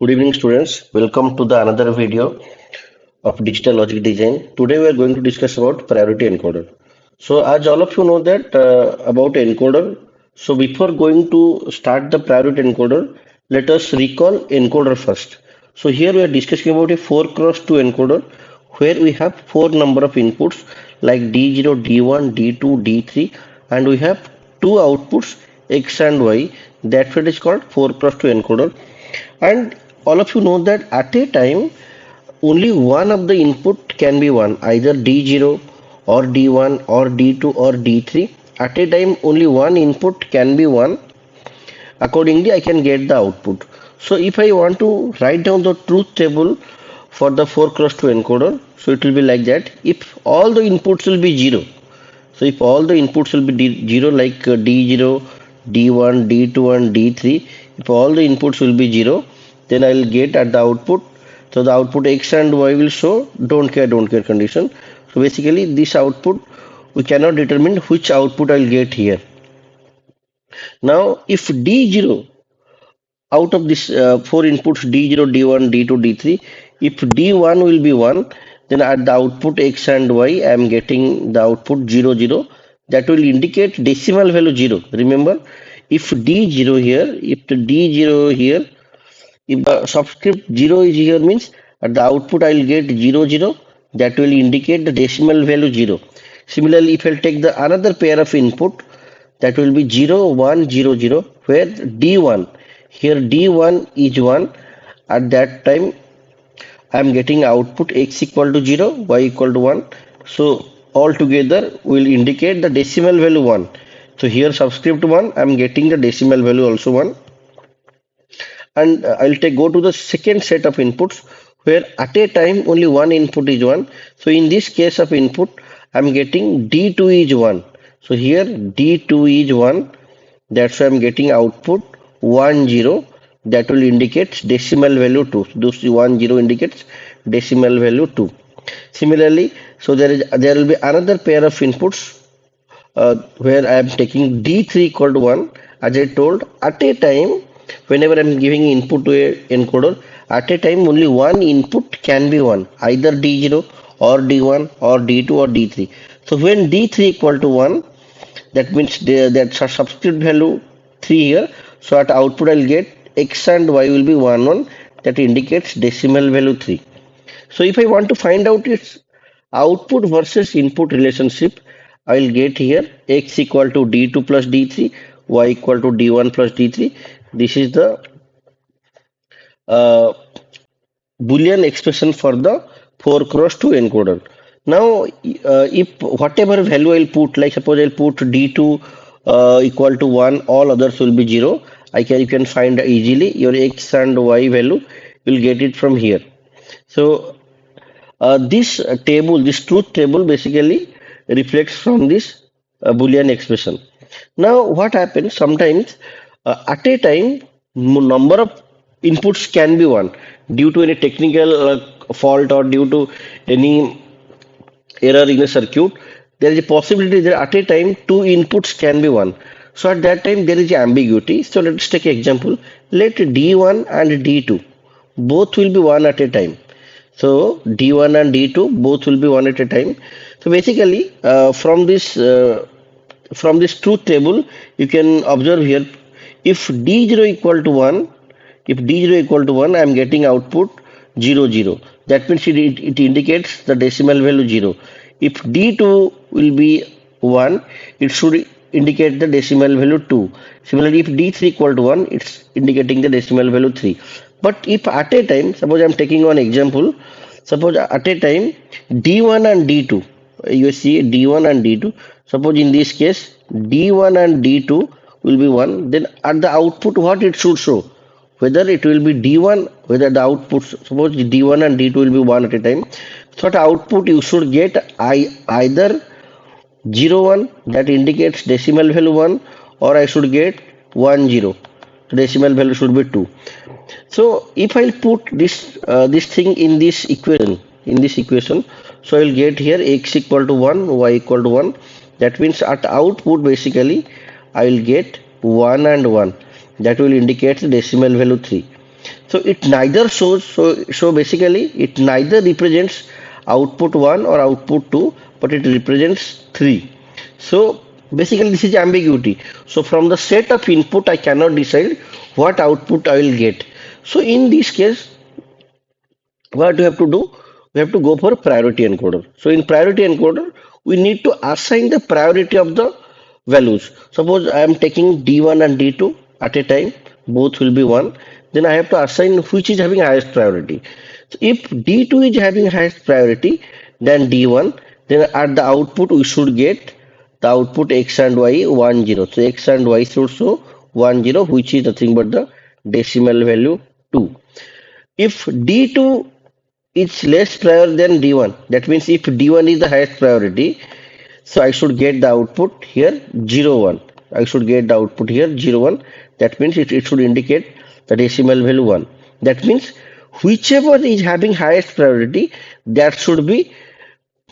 Good evening, students. Welcome to the another video of digital logic design. Today we are going to discuss about priority encoder. So, as all of you know that about encoder. So, before going to start the priority encoder, let us recall encoder first. So, here we are discussing about a 4 cross 2 encoder where we have four number of inputs like D0, D1, D2, D3, and we have two outputs X and Y. That's what is called 4 cross 2 encoder. And all of you know that at a time only one of the input can be one, either D0 or D1 or D2 or D3. At a time only one input can be one. Accordingly, I can get the output. So if I want to write down the truth table for the 4 cross 2 encoder, so it will be like that. If all the inputs will be 0, so if all the inputs will be 0 like D0, D1, D2 and D3, if all the inputs will be 0, then I will get at the output. So the output X and Y will show don't care condition. So basically this output we cannot determine which output I will get here. Now if D0 out of this four inputs D0, D1, D2, D3, if D1 will be 1, then at the output X and Y I am getting the output 0, 0. That will indicate decimal value 0. Remember, if D0 here, if the D0 here, if the subscript 0 is here means at the output I will get 0, 0. That will indicate the decimal value 0. Similarly, if I take the another pair of input, that will be 0, 1, 0, 0, where D1, here D1 is 1. At that time, I am getting output X equal to 0, Y equal to 1. So, altogether will indicate the decimal value 1. So, here subscript 1, I am getting the decimal value also 1. And I'll go to the second set of inputs where at a time only one input is 1. So in this case of input I'm getting D2 is 1. So here D2 is 1, that's why I'm getting output 1 0, that will indicate decimal value 2. This 1 0 indicates decimal value 2. Similarly, so there will be another pair of inputs where I am taking D3 equal to 1. As I told, at a time, whenever I am giving input to a encoder, at a time only one input can be 1, either D0 or D1 or D2 or D3. So when D3 equal to 1, that means that subscript value 3 here. So at output I'll get X and Y will be 1 1, that indicates decimal value 3. So if I want to find out its output versus input relationship, I will get here X equal to D2 plus D3, Y equal to D1 plus D3. This is the uh, Boolean expression for the 4 cross 2 encoder. Now, if whatever value I'll put, like suppose I'll put D2 equal to 1, all others will be 0. You can find easily your X and Y value. You'll get it from here. So this table, this truth table basically reflects from this Boolean expression. Now what happens sometimes at a time number of inputs can be one due to any technical fault or due to any error in a circuit. There is a possibility that at a time two inputs can be one. So at that time there is ambiguity. So let's take an example. Let D1 and D2 both will be one at a time. So D1 and D2 both will be one at a time. So basically from this truth table you can observe here, if D0 equal to 1, if D0 equal to 1, I am getting output 0 0. That means it indicates the decimal value 0. If D2 will be 1, it should indicate the decimal value 2. Similarly, if D3 equal to 1, it's indicating the decimal value 3. But if at a time, suppose I am taking one example, suppose at a time D1 and D2, you see D1 and D2, suppose in this case D1 and D2 will be 1, then at the output what it should show? Whether it will be D1, whether the output, suppose D1 and D2 will be 1 at a time. So the output you should get either 0 1, that indicates decimal value 1, or I should get 1 0. So decimal value should be 2. So if I put this thing in this equation, so I will get here X equal to 1, Y equal to 1. That means at output basically I will get 1 and 1. That will indicate the decimal value 3. So it neither shows, so basically it neither represents output 1 or output 2, but it represents 3. So basically this is ambiguity. So from the set of input I cannot decide what output I will get. So in this case, what we have to do? We have to go for priority encoder. So in priority encoder, we need to assign the priority of the values. Suppose I am taking D1 and D2 at a time, both will be 1. Then I have to assign which is having highest priority. So if D2 is having highest priority than D1, then at the output we should get the output X and Y 1 0. So X and Y should show 1 0, which is nothing but the decimal value 2. If D2 is less prior than D1, that means if D1 is the highest priority, so I should get the output here 0 1. I should get the output here 0 1. That means it should indicate the decimal value 1. That means whichever is having highest priority, that should be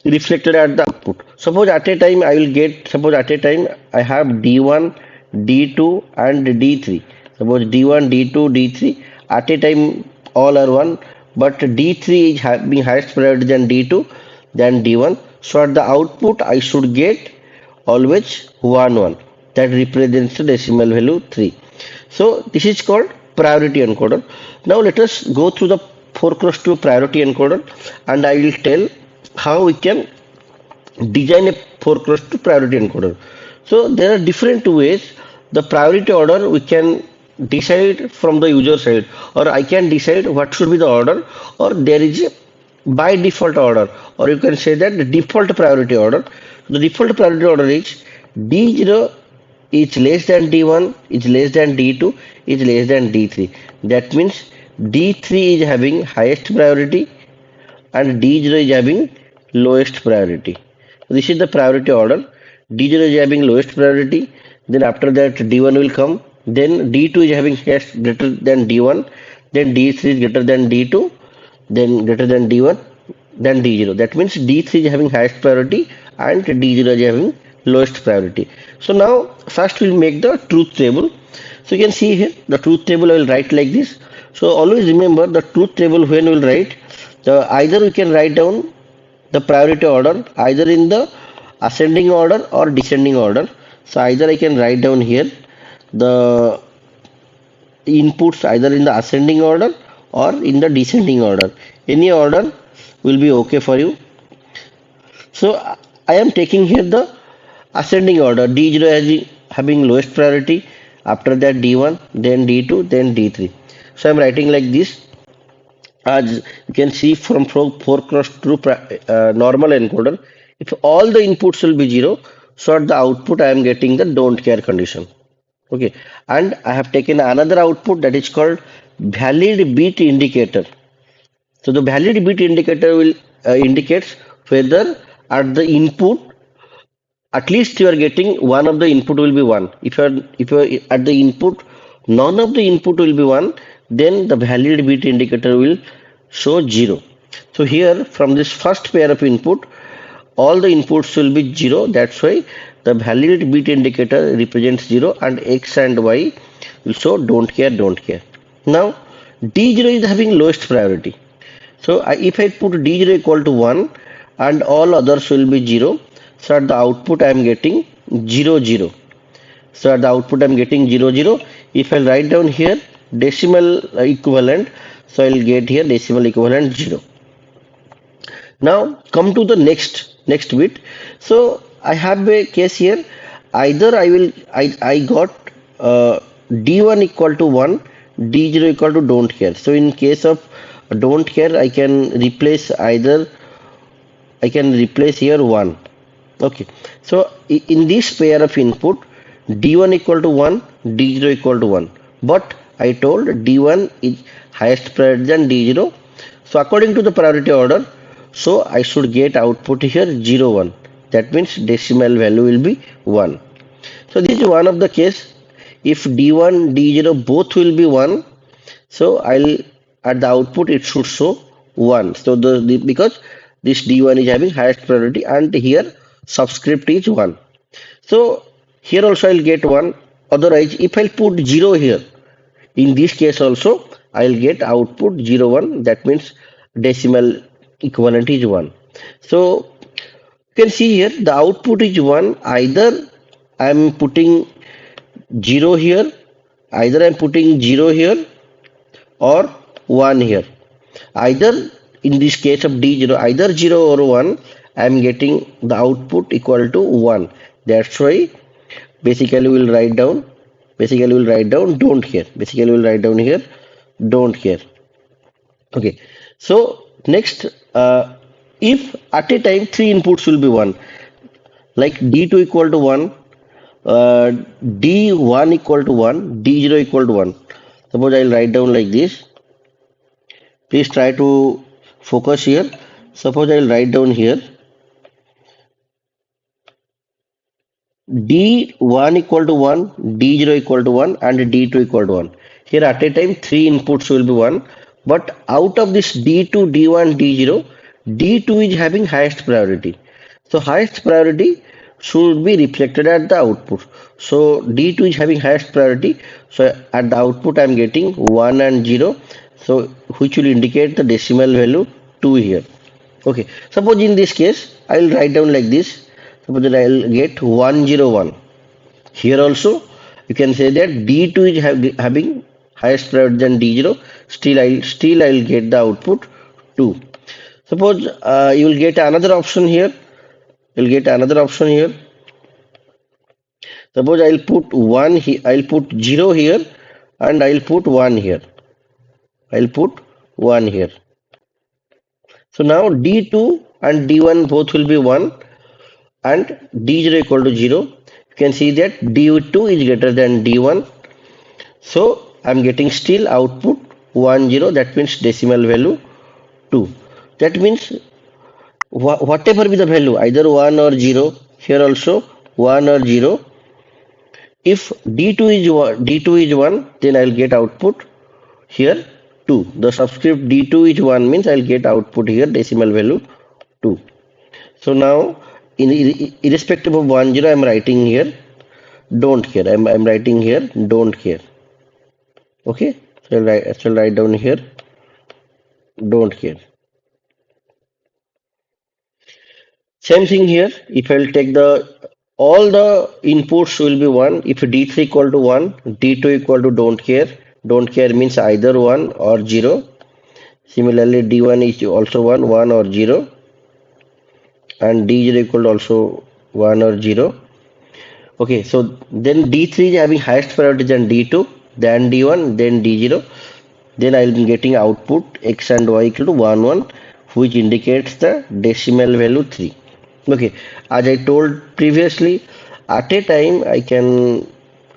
reflected at the output. Suppose at a time I will get, suppose at a time I have D1, D2 and D3. Suppose D1, D2, D3 at a time all are 1, but D3 is having highest priority than D2 than D1. So at the output I should get always 1 1. That represents the decimal value 3. So this is called priority encoder. Now let us go through the 4 cross 2 priority encoder, and I will tell how we can design a 4 cross 2 priority encoder. So there are different ways. The priority order we can decide from the user side, or I can decide what should be the order, or there is a by default order, or you can say that the default priority order. The default priority order is D0 is less than D1, is less than D2, is less than D3. That means D3 is having highest priority and D0 is having lowest priority. This is the priority order. D0 is having lowest priority, then after that D1 will come, then D2 is having highest greater than D1, then D3 is greater than D2, then greater than D1, then D0. That means D3 is having highest priority and D0 is having lowest priority. So now first we'll make the truth table. So you can see here the truth table I will write like this. So always remember the truth table when we'll write, either we can write down the priority order either in the ascending order or descending order. So either I can write down here the inputs either in the ascending order or in the descending order. Any order will be okay for you. So I am taking here the ascending order. D0 having lowest priority, after that D1, then D2, then D3. So I am writing like this. As you can see from 4 cross 2 normal encoder, if all the inputs will be 0, so at the output I am getting the don't care condition. Okay, and I have taken another output that is called valid bit indicator. So the valid bit indicator will indicates whether at the input at least you are getting one of the input will be 1. If you are at the input none of the input will be 1, then the valid bit indicator will show 0. So here from this first pair of input all the inputs will be 0. That's why the valid bit indicator represents 0 and X and Y will show don't care, don't care. Now D0 is having lowest priority. So if I put D0 equal to 1 and all others will be 0, so at the output I am getting 0 0. So at the output I am getting 0 0. If I write down here decimal equivalent, so I will get here decimal equivalent 0. Now come to the next bit. So I have a case here. Either I got D1 equal to 1, D0 equal to don't care. So in case of don't care, I can replace here 1. Okay. So in this pair of input, D1 equal to 1, D0 equal to 1. But I told D1 is highest priority than D0. So according to the priority order, so I should get output here 0 1. That means decimal value will be 1. So this is one of the case. If D1, D0 both will be 1, so I'll at the output it should show 1. So because this D1 is having highest priority and here subscript is 1. So here also I'll get 1. Otherwise if I'll put 0 here, in this case also I'll get output 0 1. That means decimal equivalent is 1. So you can see here the output is 1. Either I'm putting 0 here, either I'm putting 0 here or 1 here. Either in this case of D0, either 0 or 1, I'm getting the output equal to 1. That's why basically we'll write down, don't care. Basically we'll write down here don't care. Okay. So next, if at a time three inputs will be 1, like D2 equal to 1, D1 equal to 1, D0 equal to 1. Suppose I'll write down like this. Please try to focus here. Suppose I'll write down here D1 equal to 1, D0 equal to 1 and D2 equal to 1. Here at a time three inputs will be 1, but out of this D2, D1, D0, D2 is having highest priority. So highest priority should be reflected at the output. So D2 is having highest priority. So at the output I am getting 1 and 0. So which will indicate the decimal value 2 here. Okay. Suppose in this case I will write down like this. Suppose that I will get 101. Here also you can say that D2 is having highest priority than D0. Still I'll get the output 2. Suppose you will get another option here. You'll get another option here. Suppose I'll put 1 here, I'll put 0 here and I'll put 1 here. I'll put 1 here. So now D2 and D1 both will be 1 and D0 equal to 0. You can see that D2 is greater than D1. So I'm getting still output 1 0. That means decimal value 2. That means whatever be the value, either 1 or 0, here also 1 or 0. If D2 is 1, then I'll get output here 2. The subscript D2 is 1 means I'll get output here decimal value 2. So now irrespective of 1 0, I'm writing here don't care. I'm writing here don't care. Okay, so I'll write down here don't care. Same thing here. If I'll take all the inputs will be 1. If D3 equal to 1, D2 equal to don't care. Don't care means either 1 or 0. Similarly, D1 is also 1 or 0. And D0 equal to also 1 or 0. Okay, so then D3 is having highest priority than D2, then D1, then D0. Then I will be getting output X and Y equal to 1 1, which indicates the decimal value 3. Okay, as I told previously, at a time I can,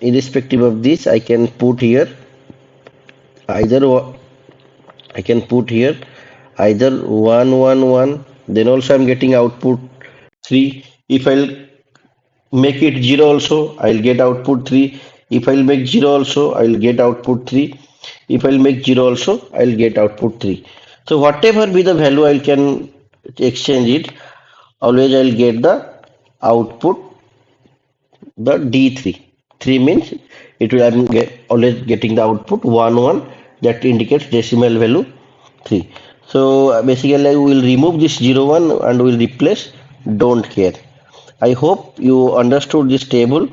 irrespective of this, I can put here either 1 1 1. Then also I'm getting output 3. If I'll make it 0 also, I'll get output 3. If I'll make 0 also, I'll get output 3. If I'll make 0 also, I'll get output 3. So whatever be the value, I can exchange it. Always I'll get the output, the D3. 3 means it will, I'm always getting the output 1 1, that indicates decimal value 3. So basically we will remove this 0 1 and we will replace don't care. I hope you understood this table.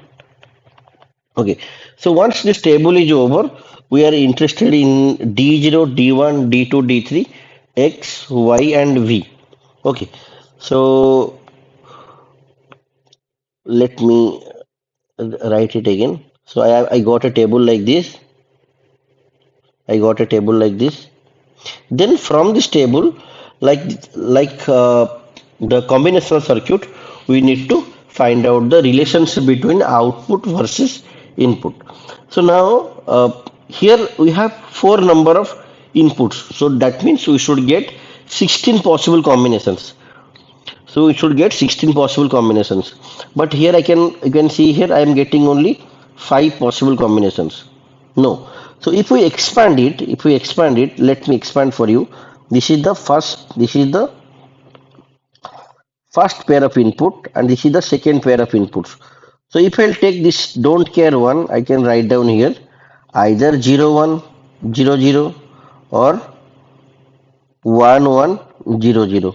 Okay, so once this table is over, we are interested in D0, D1, D2, D3, X, Y and V. Okay, so let me write it again. So I got a table like this. Then from this table, like the combinational circuit, we need to find out the relationship between output versus input. So now here we have 4 number of inputs. So that means we should get 16 possible combinations. So we should get 16 possible combinations. But here you can see here I am getting only 5 possible combinations. No. So if we expand it, let me expand for you. This is the first pair of input and this is the second pair of inputs. So if I'll take this don't care one, I can write down here either 0 1 0 0 or 1100.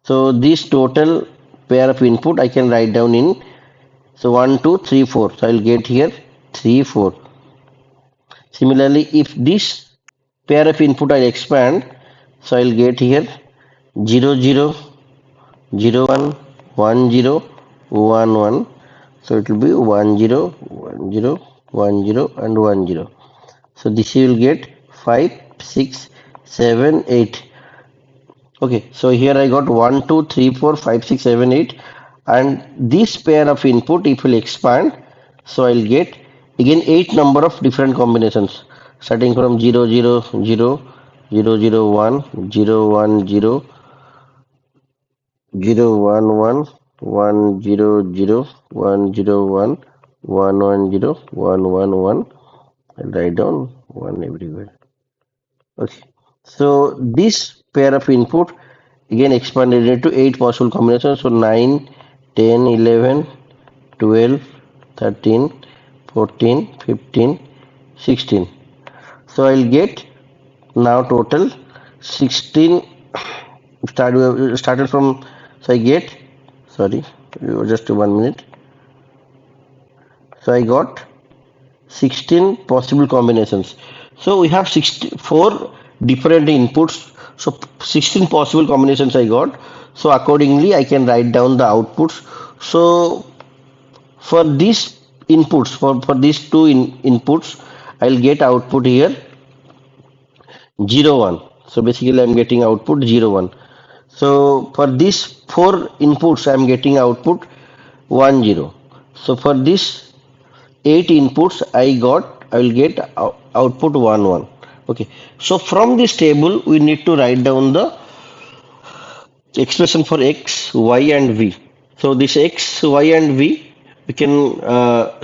So this total pair of input I can write down in, so 1 2 3 4. So I'll get here 3 4. Similarly, if this pair of input I expand, so I'll get here 0 0 0 1 1 0 1 1. So it will be 1 0 1 0 1 0 and 1 0. So this you will get 5 6 7 8. Okay, so here I got 1 2 3 4 5 6 7 8, and this pair of input if will expand, so I'll get again 8 number of different combinations starting from 0 0 0 0 0 1 0 1 0 0 1 1 1 0 0 1 0 1 1 1 0 1 1 1. I'll write down 1 everywhere. Okay, so this pair of input again expanded into 8 possible combinations. So 9, 10, 11, 12, 13, 14, 15, 16. So I'll get now total 16. Started from, so I get, sorry, just 1 minute. So I got 16 possible combinations. So we have 64 different inputs. So 16 possible combinations I got. So accordingly, I can write down the outputs. So for these inputs, for these two inputs, I'll get output here 0 1. So basically, I'm getting output 0 1. So for these four inputs, I'm getting output 1 0. So for this 8 inputs I will get output 1 1. Okay, so from this table we need to write down the expression for x, y and v. So this x, y and v we can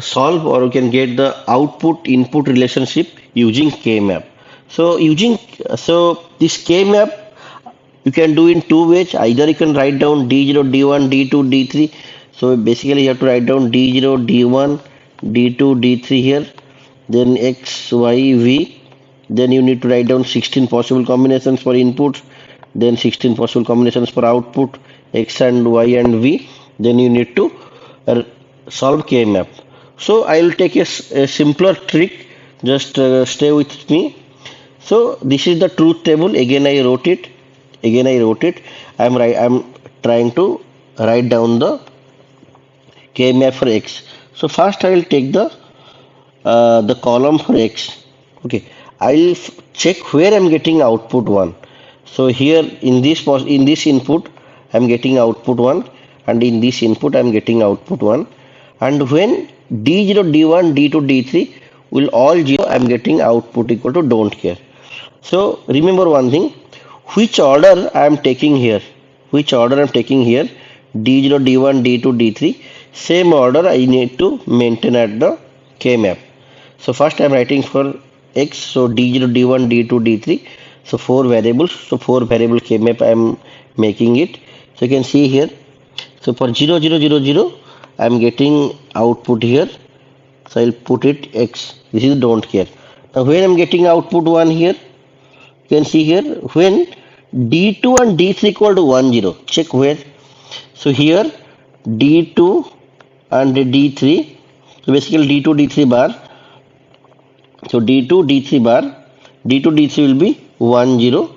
solve, or we can get the output input relationship using k map. So using, so this k map you can do in two ways. Either you can write down d0 d1 d2 d3. So basically you have to write down d0 d1 d2 d3 here, then x y v. Then you need to write down 16 possible combinations for inputs, then 16 possible combinations for output x and y and v. Then you need to uh, solve k map. So I will take a simpler trick. Just stay with me. So this is the truth table. Again I wrote it. I'm trying to write down the k map for x. So first I will take the column for x. Okay, I'll check where I'm getting output 1. So here in this input I'm getting output 1, and in this input I'm getting output 1, and when d0 d1 d2 d3 will all 0, I'm getting output equal to don't care. So remember one thing, which order I am taking here, d0 d1 d2 d3, same order I need to maintain at the k map. So first I am writing for x, so d0 d1 d2 d3, so four variables, so four variable k map I am making it. So you can see here, so for 0 0 0 0 I am getting output here, so I'll put it x. This is don't care. Now when I'm getting output 1 here, you can see here when d2 and d3 equal to 1 0, check where. So here d2 and d3, so basically d2 d3 bar, so d2 d3 bar, d2 d3 will be 1 0.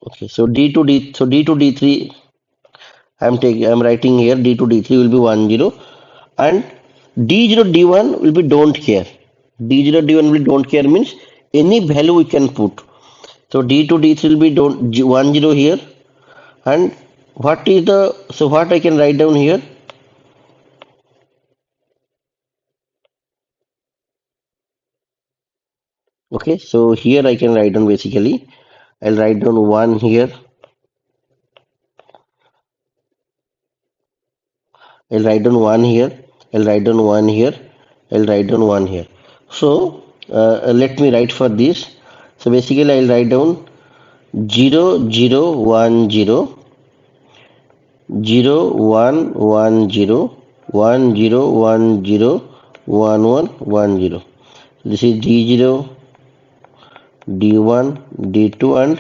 Okay, so d2 d3 I'm writing here d2 d3 will be 1 0, and d0 d1 will be don't care. D0 d1 will be don't care means any value we can put. So d2 d3 will be don't 1 0 here, and what is the, so what I can write down here. Okay, so here I can write down, basically I'll write down 1 here, I'll write down 1 here, I'll write down 1 here, I'll write down 1 here. So let me write for this. So basically I'll write down 0 0 1 0 0 1 1 0 1 0 1 0 1 1 1 0. This is D0, D1, D2 and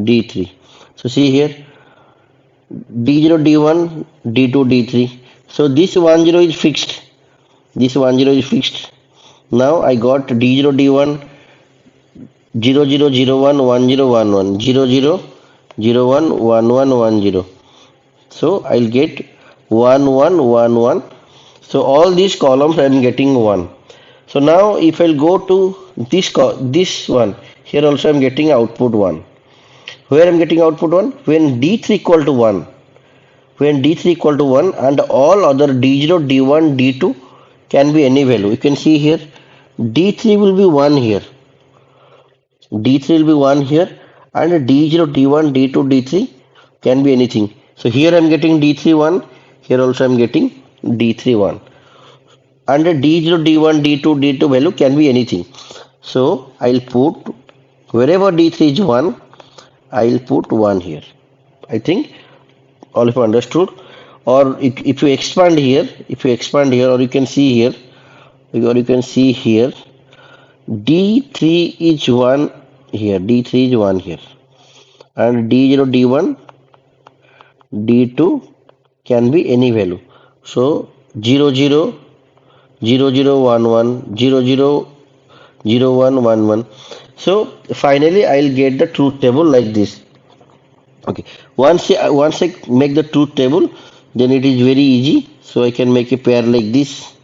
D3. So see here D0, D1, D2, D3. So this 10 is fixed. This 10 is fixed. Now I got D0, D1, 0, 0, 0, 1, 1, 0, 1, 1, 0, 0, 0, 1, 1, 1, 1, 0. So I'll get 1, 1, 1, 1. So all these columns I am getting 1. So now if I'll go to this one, here also I am getting output 1. Where I am getting output 1? When D3 equal to 1. When D3 equal to 1 and all other D0, D1, D2 can be any value. You can see here D3 will be 1 here. D3 will be 1 here and D0, D1, D2, D3 can be anything. So here I am getting D3 1. Here also I am getting D3 1. And D0, D1, D2, D2 value can be anything. So I'll put wherever D3 is 1, I'll put 1 here. I think all of you understood. Or if you expand here, or you can see here, D3 is 1 here, D3 is 1 here. And D0, D1, D2 can be any value. So 0, 0, 0, 0, 1, 1, 0, 0, 0, 1, 1, 1. So finally I'll get the truth table like this. Okay. Once I make the truth table, then it is very easy. So I can make a pair like this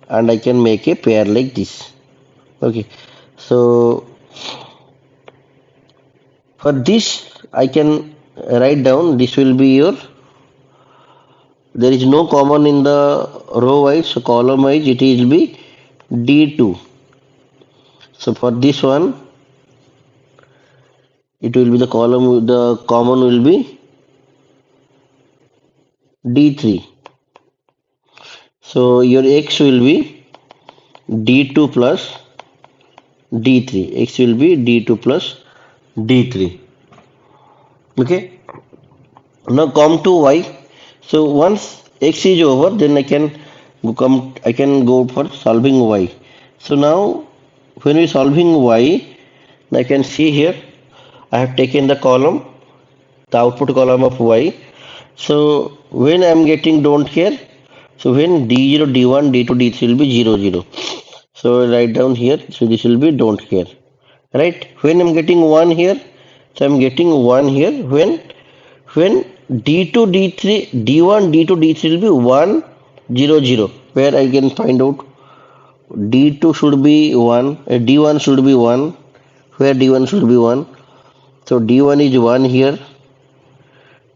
and I can make a pair like this. Okay. So for this I can write down this will be your, there is no common in the row wise, so column wise it will be D2. So for this one it will be the common will be D3. So your X will be D2 plus D3. X will be D2 plus D3. Okay. Now come to Y. So once X is over, then I can go for solving Y. So now when we solving Y, I can see here I have taken the column, the output column of Y. So when I am getting don't care, so when D0, D1, D2, D3 will be 0, 0. So write down here, so this will be don't care. Right? When I'm getting 1 here, so I'm getting 1 here. When D2, D3, D1, D2, D3 will be 1, 0, 0. Where I can find out D2 should be 1, D1 should be 1. Where D1 should be 1. So D1 is 1 here,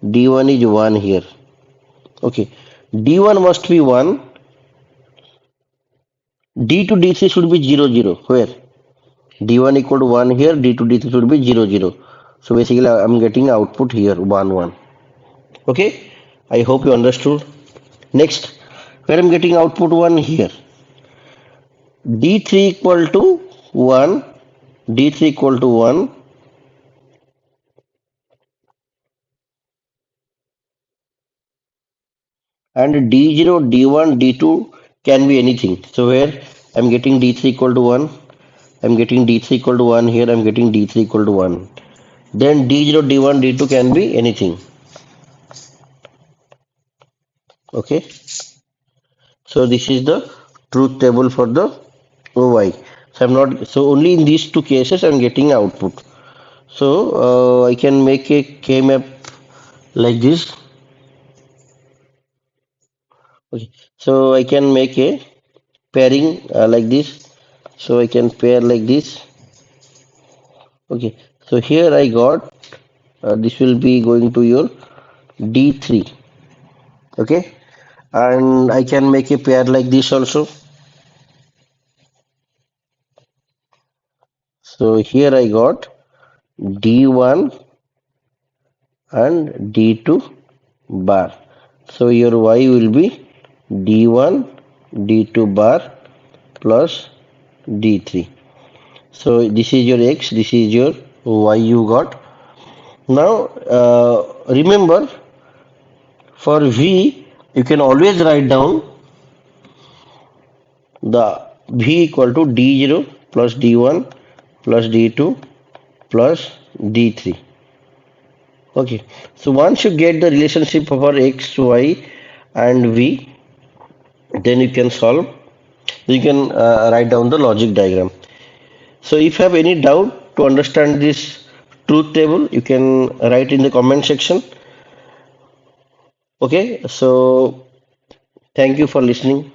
D1 is 1 here. Okay. D1 must be 1. D2, D3 should be 0, 0. Where? D1 equal to 1 here, D2, D3 should be 0, 0. So basically I am getting output here 1, 1. Okay. I hope you understood. Next, where I am getting output 1 here. D3 equal to 1. D3 equal to 1. And D0, D1, D2 can be anything. So where I'm getting D3 equal to 1, I'm getting D3 equal to 1 here, I'm getting D3 equal to 1. Then D0, D1, D2 can be anything. Okay. So this is the truth table for the OY. So I'm not, so only in these two cases I'm getting output. So I can make a K map like this. Okay. So I can make a pairing like this. So I can pair like this. Okay. So here I got this will be going to your D3. Okay. And I can make a pair like this also. So here I got D1 and D2 bar. So your Y will be D1, D2 bar plus D3. So this is your X, this is your Y you got. Now remember for V you can always write down the V equal to D0 plus D1 plus D2 plus D3. Okay, so once you get the relationship over X, Y and V, then you can solve, you can write down the logic diagram. So if you have any doubt to understand this truth table, you can write in the comment section. Okay, so thank you for listening.